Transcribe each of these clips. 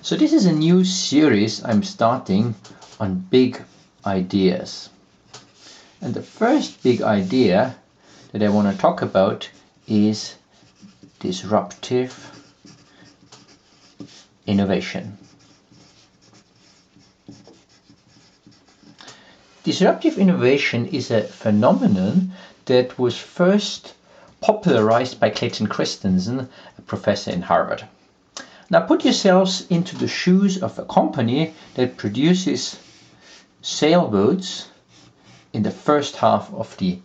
So this is a new series I'm starting on big ideas. And the first big idea that I want to talk about is disruptive innovation. Disruptive innovation is a phenomenon that was first popularized by Clayton Christensen, a professor in Harvard. Now put yourselves into the shoes of a company that produces sailboats in the first half of the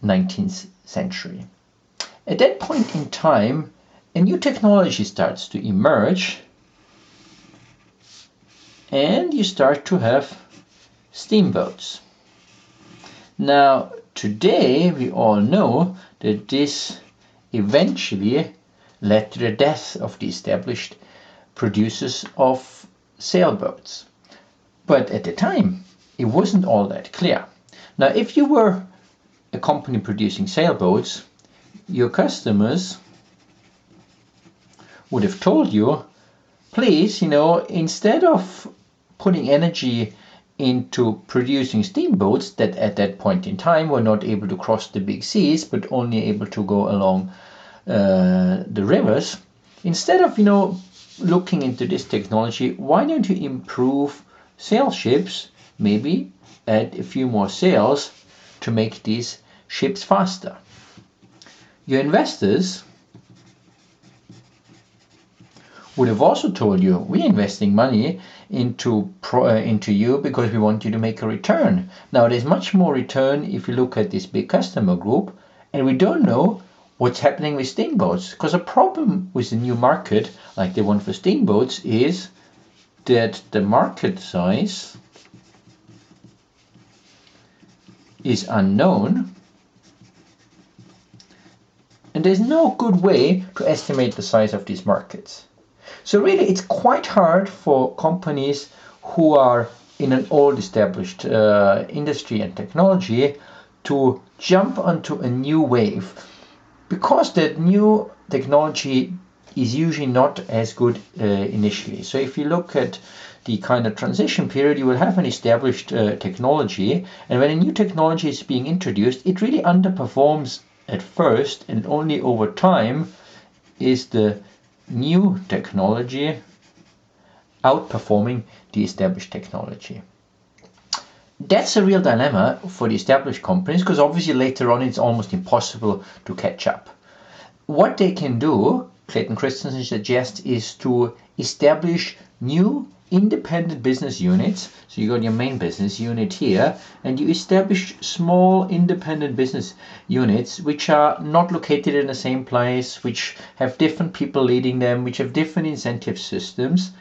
19th century. At that point in time, a new technology starts to emerge and you start to have steamboats. Now today we all know that this eventually led to the death of the established producers of sailboats. But at the time, it wasn't all that clear. Now, if you were a company producing sailboats, your customers would have told you, please, instead of putting energy into producing steamboats that at that point in time were not able to cross the big seas, but only able to go along the rivers, instead of looking into this technology, why don't you improve sail ships, maybe add a few more sails to make these ships faster? Your investors would have also told you, we're investing money into you because we want you to make a return. Now there's much more return if you look at this big customer group, and we don't know what's happening with steamboats, because a problem with the new market like the one for steamboats is that the market size is unknown and there's no good way to estimate the size of these markets. So really it's quite hard for companies who are in an old established industry and technology to jump onto a new wave, because that new technology is usually not as good initially. So if you look at the kind of transition period, you will have an established technology, and when a new technology is being introduced, it really underperforms at first, and only over time is the new technology outperforming the established technology. That's a real dilemma for the established companies, because obviously later on it's almost impossible to catch up. What they can do, Clayton Christensen suggests, is to establish new independent business units. So you got your main business unit here, and you establish small independent business units which are not located in the same place, which have different people leading them, which have different incentive systems.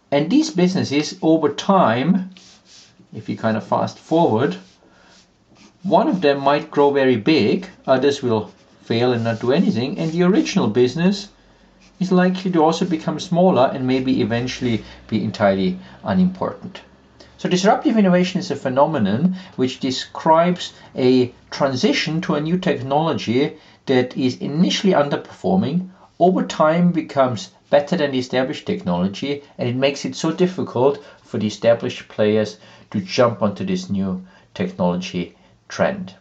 And these businesses over time, if you kind of fast forward, one of them might grow very big, others will fail and not do anything, and the original business is likely to also become smaller and maybe eventually be entirely unimportant. So disruptive innovation is a phenomenon which describes a transition to a new technology that is initially underperforming, over time becomes better than the established technology, and it makes it so difficult for the established players to jump onto this new technology trend.